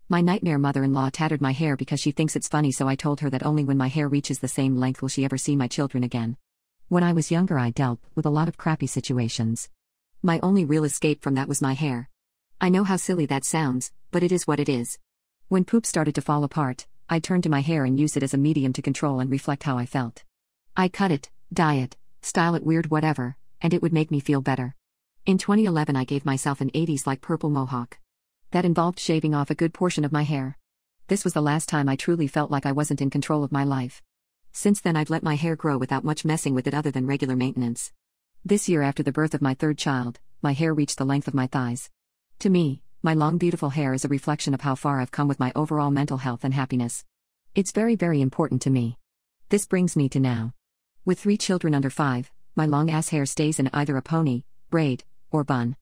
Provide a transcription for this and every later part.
My nightmare mother-in-law tattered my hair because she thinks it's funny, so I told her that only when my hair reaches the same length will she ever see my children again. When I was younger, I dealt with a lot of crappy situations. My only real escape from that was my hair. I know how silly that sounds, but it is what it is. When poop started to fall apart, I'd turn to my hair and use it as a medium to control and reflect how I felt. I'd cut it, dye it, style it weird, whatever, and it would make me feel better. In 2011, I gave myself an 80s-like purple mohawk. That involved shaving off a good portion of my hair. This was the last time I truly felt like I wasn't in control of my life. Since then, I've let my hair grow without much messing with it other than regular maintenance. This year, after the birth of my third child, my hair reached the length of my thighs. To me, my long beautiful hair is a reflection of how far I've come with my overall mental health and happiness. It's very, very important to me. This brings me to now. With 3 children under 5, my long ass hair stays in either a pony, braid, or bun.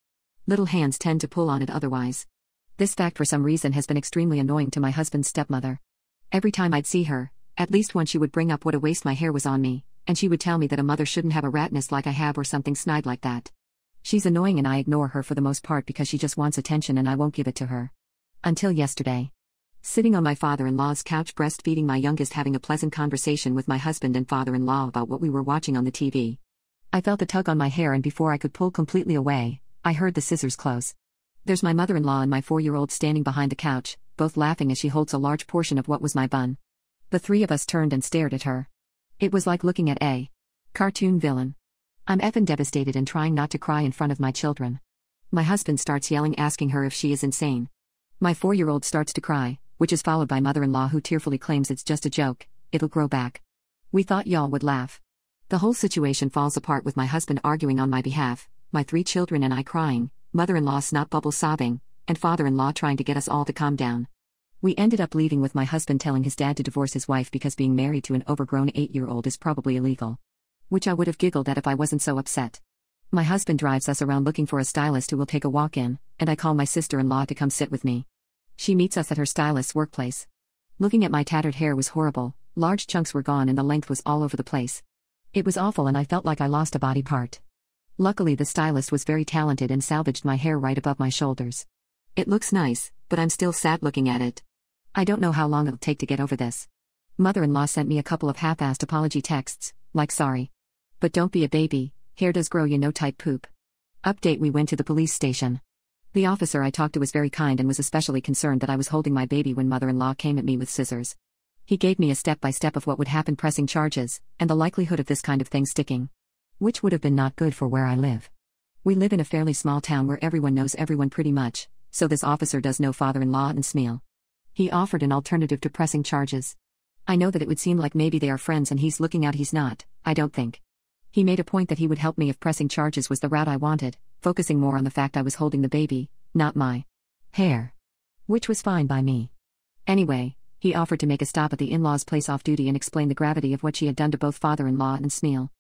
Little hands tend to pull on it otherwise. This fact for some reason has been extremely annoying to my husband's stepmother. Every time I'd see her, at least once, she would bring up what a waste my hair was on me, and she would tell me that a mother shouldn't have a rat nest like I have or something snide like that. She's annoying and I ignore her for the most part because she just wants attention and I won't give it to her. Until yesterday. Sitting on my father-in-law's couch breastfeeding my youngest, having a pleasant conversation with my husband and father-in-law about what we were watching on the TV. I felt a tug on my hair, and before I could pull completely away, I heard the scissors close. There's my mother-in-law and my 4-year-old standing behind the couch, both laughing as she holds a large portion of what was my bun. The 3 of us turned and stared at her. It was like looking at a cartoon villain. I'm effing devastated and trying not to cry in front of my children. My husband starts yelling, asking her if she is insane. My 4-year-old starts to cry, which is followed by mother-in-law, who tearfully claims it's just a joke, it'll grow back. We thought y'all would laugh. The whole situation falls apart with my husband arguing on my behalf, my 3 children and I crying, mother-in-law snot bubble sobbing, and father-in-law trying to get us all to calm down. We ended up leaving with my husband telling his dad to divorce his wife because being married to an overgrown 8-year-old is probably illegal. Which I would have giggled at if I wasn't so upset. My husband drives us around looking for a stylist who will take a walk in, and I call my sister-in-law to come sit with me. She meets us at her stylist's workplace. Looking at my tattered hair was horrible, large chunks were gone and the length was all over the place. It was awful and I felt like I lost a body part. Luckily, the stylist was very talented and salvaged my hair right above my shoulders. It looks nice, but I'm still sad looking at it. I don't know how long it'll take to get over this. Mother-in-law sent me a couple of half-assed apology texts, like sorry. But don't be a baby, hair does grow, you know, type poop. Update: we went to the police station. The officer I talked to was very kind and was especially concerned that I was holding my baby when mother-in-law came at me with scissors. He gave me a step-by-step of what would happen, pressing charges, and the likelihood of this kind of thing sticking. Which would have been not good for where I live. We live in a fairly small town where everyone knows everyone pretty much, so this officer does know father-in-law and Smeal. He offered an alternative to pressing charges. I know that it would seem like maybe they are friends and he's looking out. He's not, I don't think. He made a point that he would help me if pressing charges was the route I wanted, focusing more on the fact I was holding the baby, not my hair. Which was fine by me. Anyway, he offered to make a stop at the in-law's place off duty and explain the gravity of what she had done to both father-in-law and Smeal.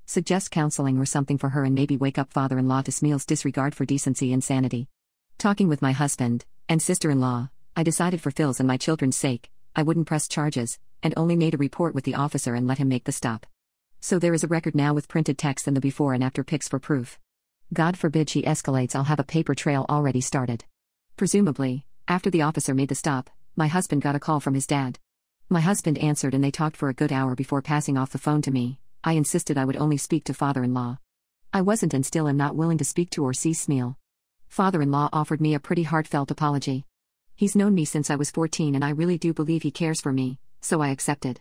Suggest counseling or something for her and maybe wake up father-in-law to Smeal's disregard for decency and sanity. Talking with my husband and sister-in-law, I decided for Phil's and my children's sake, I wouldn't press charges, and only made a report with the officer and let him make the stop. So there is a record now with printed text and the before and after pics for proof. God forbid she escalates, I'll have a paper trail already started. Presumably, after the officer made the stop, my husband got a call from his dad. My husband answered and they talked for a good hour before passing off the phone to me. I insisted I would only speak to father-in-law. I wasn't and still am not willing to speak to or see Smeal. Father-in-law offered me a pretty heartfelt apology. He's known me since I was 14 and I really do believe he cares for me, so I accepted.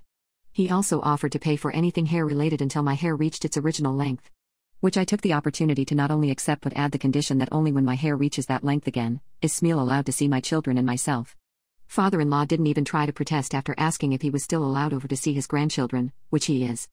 He also offered to pay for anything hair-related until my hair reached its original length. Which I took the opportunity to not only accept but add the condition that only when my hair reaches that length again, is Smeal allowed to see my children and myself. Father-in-law didn't even try to protest after asking if he was still allowed over to see his grandchildren, which he is.